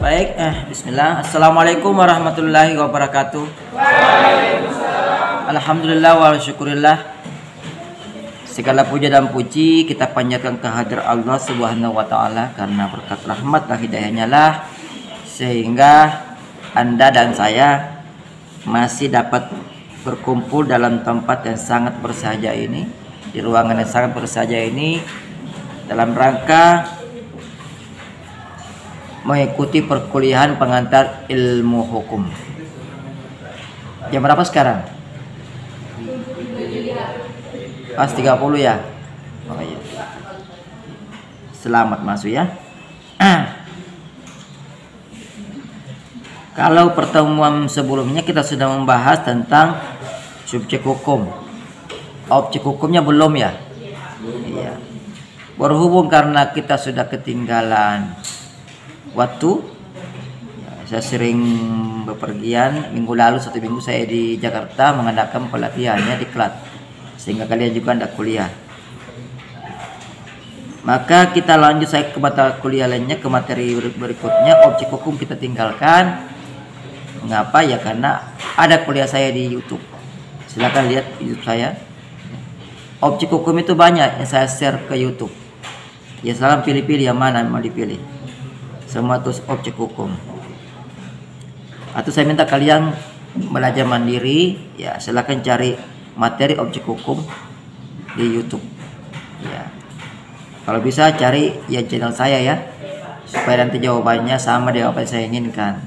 Baik, bismillah. Assalamualaikum warahmatullahi wabarakatuh. Waalaikumsalam. Alhamdulillah wa syukurillah. Segala puja dan puji kita panjatkan kehadirat Allah Subhanahu wa taala, karena berkat rahmat dan hidayahnya lah sehingga Anda dan saya masih dapat berkumpul dalam tempat yang sangat bersahaja ini, di ruangan yang sangat bersahaja ini, dalam rangka mengikuti perkuliahan pengantar ilmu hukum. Jam berapa sekarang? Pas 30 ya? Oh iya. Selamat masuk ya. Kalau pertemuan sebelumnya kita sudah membahas tentang subjek hukum. Objek hukumnya belum ya? Iya. Berhubung karena kita sudah ketinggalan waktu, saya sering bepergian. Minggu lalu 1 minggu saya di Jakarta mengadakan pelatihannya di Klat, sehingga kalian juga tidak kuliah. Maka kita lanjut saya ke mata kuliah lainnya, ke materi berikutnya. Objek hukum kita tinggalkan. Mengapa? Ya karena ada kuliah saya di YouTube. Silahkan lihat YouTube saya. Objek hukum itu banyak yang saya share ke YouTube. Ya salam pilih-pilih yang mana mau dipilih. Semua itu objek hukum. Atau saya minta kalian belajar mandiri, ya silakan cari materi objek hukum di YouTube. Ya. Kalau bisa cari ya channel saya ya, supaya nanti jawabannya sama dengan apa yang saya inginkan.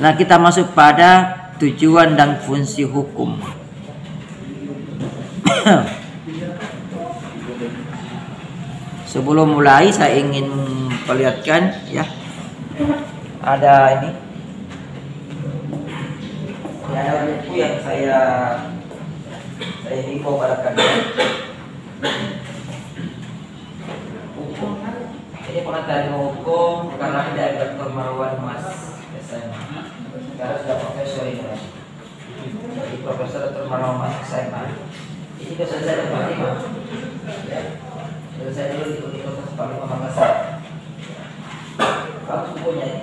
Nah, kita masuk pada tujuan dan fungsi hukum. Sebelum mulai saya ingin perlihatkan ya, ada ini, ya, ada buku yang saya himbau pada kalian. Hukum ini pengantar hukum karena ada Dr. Marwan Mas SMA. Sekarang sudah profesor ini, jadi Profesor Dr. Marwan Mas SMA. Ini sudah selesai Pak Imam. Ya. Saya dulu di Universitas Makassar. Bagus bukunya ini.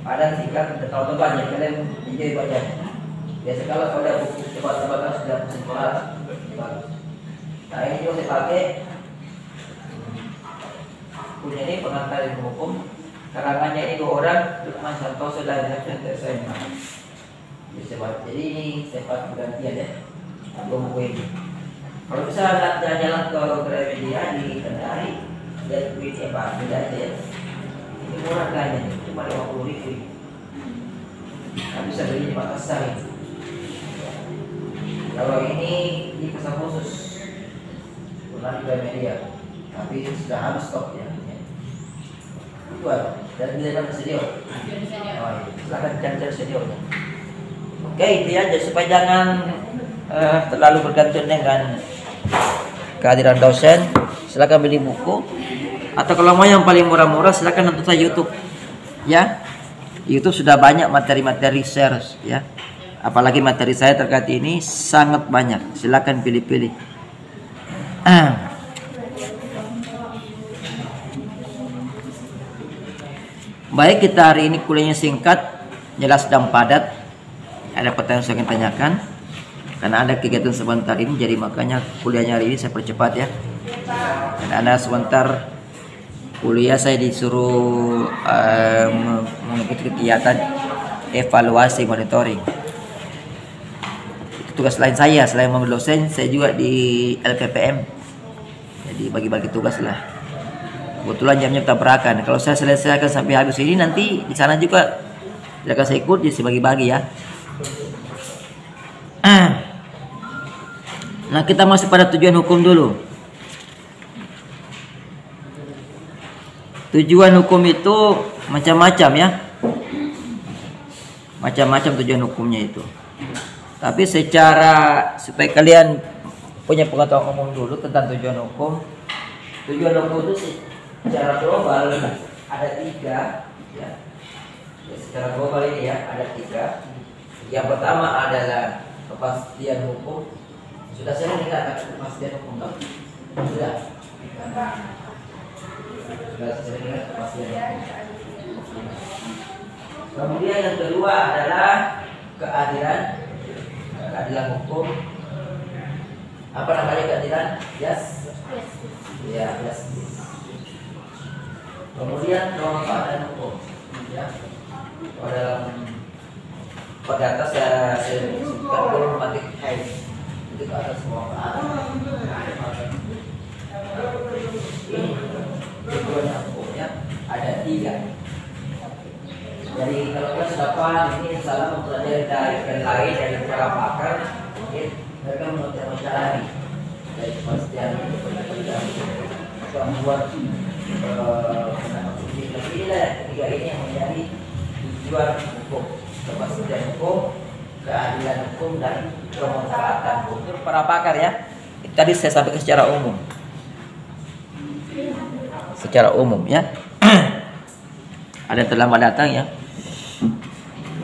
Ada singkat terlalu banyak, kalian enjoy baca. Biasa kalau ada buku tebal-tebal sudah sekolah bagus. Nah ini juga saya pakai. Bukunya ini pengantar ilmu hukum. Karangannya ini 2 orang, Lukman Santoso dan Hafid SMA. Jadi ini saya pakai gantian ya. Buku ini. Kalau bisa jalan-jalan ke Gramedia di Kendari, lihat duitnya Pak, beda aja ya. Ini murah kayaknya, cuma 50.000. Nggak bisa beli di Makassar ini. Kalau ini di pesan khusus, bukan di Gramedia, tapi sudah habis stok ya. Itu ada. Dan di mana studio? Oh, silakan cari studionya. Oke, itu aja supaya jangan terlalu bergantung dengan kehadiran dosen. Silakan beli buku, atau kalau mau yang paling murah-murah silakan nonton saya YouTube ya. YouTube sudah banyak materi-materi share ya, apalagi materi saya terkait ini sangat banyak. Silakan pilih-pilih. Baik, kita hari ini kuliahnya singkat, jelas dan padat. Ada pertanyaan yang saya ingin tanyakan karena ada kegiatan sebentar ini, jadi makanya kuliahnya hari ini saya percepat ya. Dan ada sebentar kuliah saya disuruh mengikuti kegiatan evaluasi monitoring. Itu tugas lain saya, selain menjadi dosen saya juga di LPPM, jadi bagi-bagi tugas lah. Kebetulan jamnya tabrakan. Kalau saya selesaikan sampai habis ini, nanti di sana juga silakan saya ikut, jadi saya bagi-bagi ya. Nah, kita masuk pada tujuan hukum dulu. Tujuan hukum itu macam-macam ya. Macam-macam tujuan hukumnya itu. Tapi secara supaya kalian punya pengetahuan umum dulu tentang tujuan hukum. Tujuan hukum itu secara global ada 3 ya. Secara global ini ya ada 3. Yang pertama adalah kepastian hukum. Sudah sering dikatakan kepastian hukum kan? Sudah. Kemudian yang kedua adalah keadilan hukum. Apa namanya keadilan? Yes. Ya, justice. Kemudian kemanfaatan hukum. Ya. Pada atas saya sebutkan problematik haid itu ke atas kemanfaatan. Ini tujuannya hukumnya ada 3. Jadi kalau kita sudah paham ini salah mempelajari dari lain dari para pakar, mereka mencari dari kepastian itu membuat pendapat subjek lebih lah. 3 ini yang menjadi tujuan hukum: kepastian hukum, keadilan hukum, dan kemanfaatan hukum. Para pakar ya. Tadi saya sampaikan secara umum ya. Ada yang terlambat datang ya.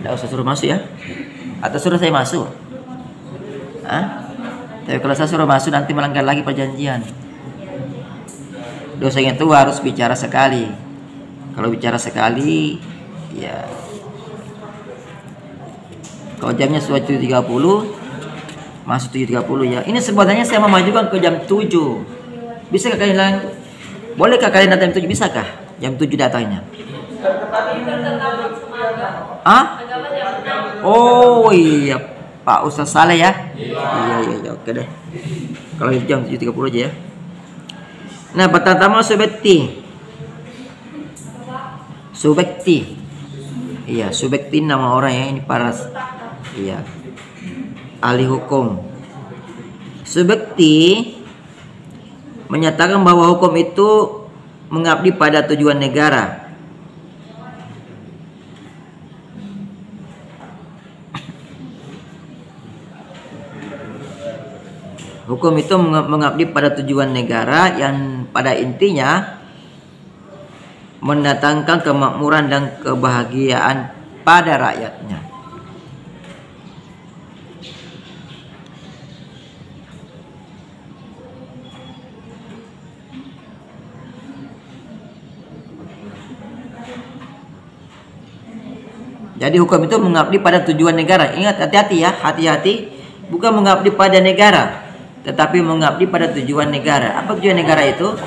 Tidak usah suruh masuk ya. Atau suruh saya masuk. Tapi kalau saya suruh masuk nanti melanggar lagi perjanjian. Dosanya itu harus bicara sekali. Kalau bicara sekali, ya. Kalau jamnya sudah 7.30, masuk 7.30 ya. Ini sebenarnya saya memajukan ke jam 7. Bisakah kalian? Bolehkah kalian datang jam 7? Bisakah? Jam 7 datangnya. Oh iya, Pak Ustaz Saleh ya. Iya, oke deh. Kalau jam 7.30 aja ya. Nah, pertama subekti. Iya, subekti nama orang ya, ini para ahli hukum. Subekti menyatakan bahwa hukum itu mengabdi pada tujuan negara. Hukum itu mengabdi pada tujuan negara yang pada intinya mendatangkan kemakmuran dan kebahagiaan pada rakyatnya. Jadi hukum itu mengabdi pada tujuan negara. Ingat, hati-hati ya, hati-hati. Bukan mengabdi pada negara, tetapi mengabdi pada tujuan negara. Apa tujuan negara itu?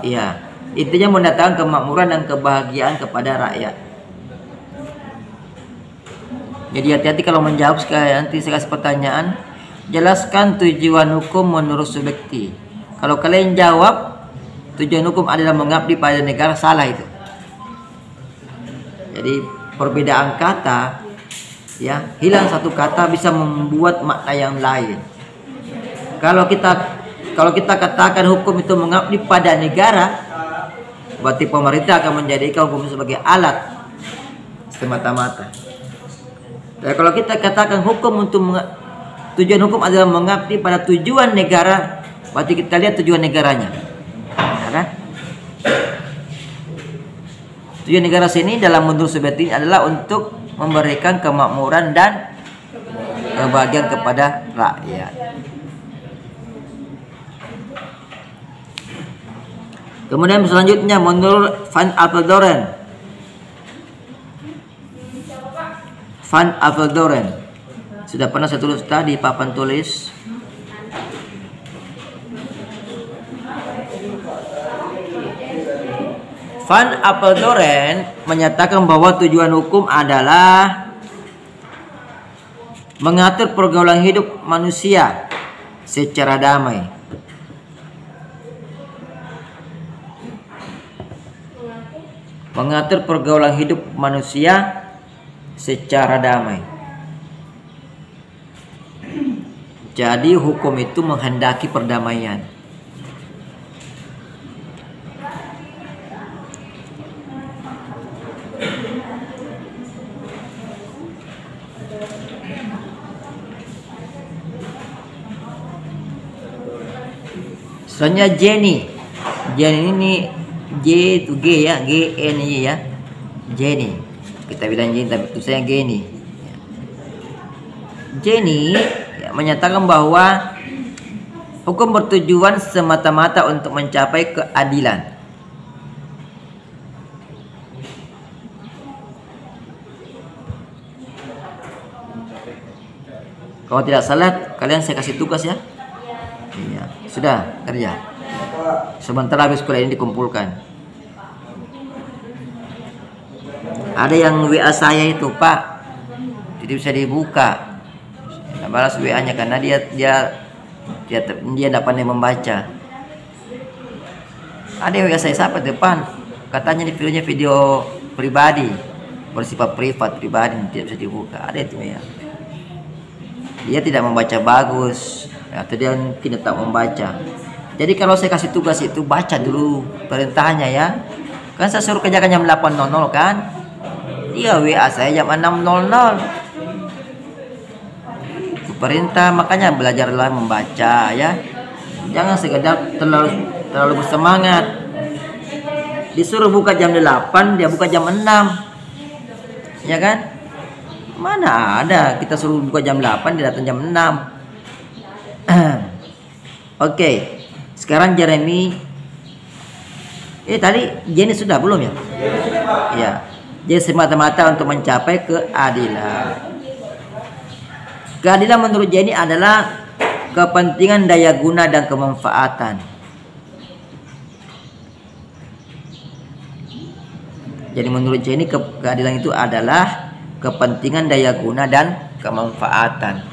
Iya, intinya mendatangkan kemakmuran dan kebahagiaan kepada rakyat. Jadi hati-hati kalau menjawab nanti saya kasih pertanyaan. Jelaskan tujuan hukum menurut subjekti. Kalau kalian jawab tujuan hukum adalah mengabdi pada negara, salah itu. Jadi perbedaan kata ya, hilang satu kata bisa membuat makna yang lain. Kalau kita katakan hukum itu mengabdi pada negara, berarti pemerintah akan menjadikan hukum sebagai alat semata-mata. Dan kalau kita katakan hukum tujuan hukum adalah mengabdi pada tujuan negara, berarti kita lihat tujuan negaranya, ya kan? Tujuan negara sini dalam menurut subjektif adalah untuk memberikan kemakmuran dan kebahagiaan kepada rakyat. Kemudian selanjutnya menurut Van Apeldoorn. Sudah pernah saya tulis tadi papan tulis. Van Apeldoorn menyatakan bahwa tujuan hukum adalah mengatur pergaulan hidup manusia secara damai. Mengatur pergaulan hidup manusia secara damai. Jadi hukum itu menghendaki perdamaian. Selanjutnya Jenny ini J itu G ya, G N ya, Jenny. Kita bilang Jenny tapi tulisannya Jenny. Jenny ya, menyatakan bahwa hukum bertujuan semata-mata untuk mencapai keadilan. Kalau tidak salah kalian saya kasih tugas ya. Iya, sudah kerja. Sebentar habis kuliah ini dikumpulkan. Ada yang WA saya itu, Pak, jadi bisa dibuka. Saya balas WA-nya karena dia tidak pandai membaca. Ada yang WA saya siapa depan, katanya di videonya video pribadi, bersifat pribadi, tidak bisa dibuka. Ada itu ya. Dia tidak membaca bagus, atau dia tidak tak membaca. Jadi kalau saya kasih tugas itu baca dulu perintahnya ya. Kan saya suruh kerjakan jam 8.00 kan? Dia WA saya jam 6.00. Itu perintah, makanya belajarlah membaca ya. Jangan sekedar terlalu bersemangat. Disuruh buka jam 8, dia buka jam 6. Ya kan? Mana ada kita suruh buka jam 8, dia datang jam 6. Oke. Sekarang Jeremy. Tadi Jenny sudah belum ya? Ya. Jadi semata-mata untuk mencapai keadilan. Keadilan menurut Jenny adalah kepentingan daya guna dan kemanfaatan. Jadi menurut Jenny keadilan itu adalah kepentingan daya guna dan kemanfaatan.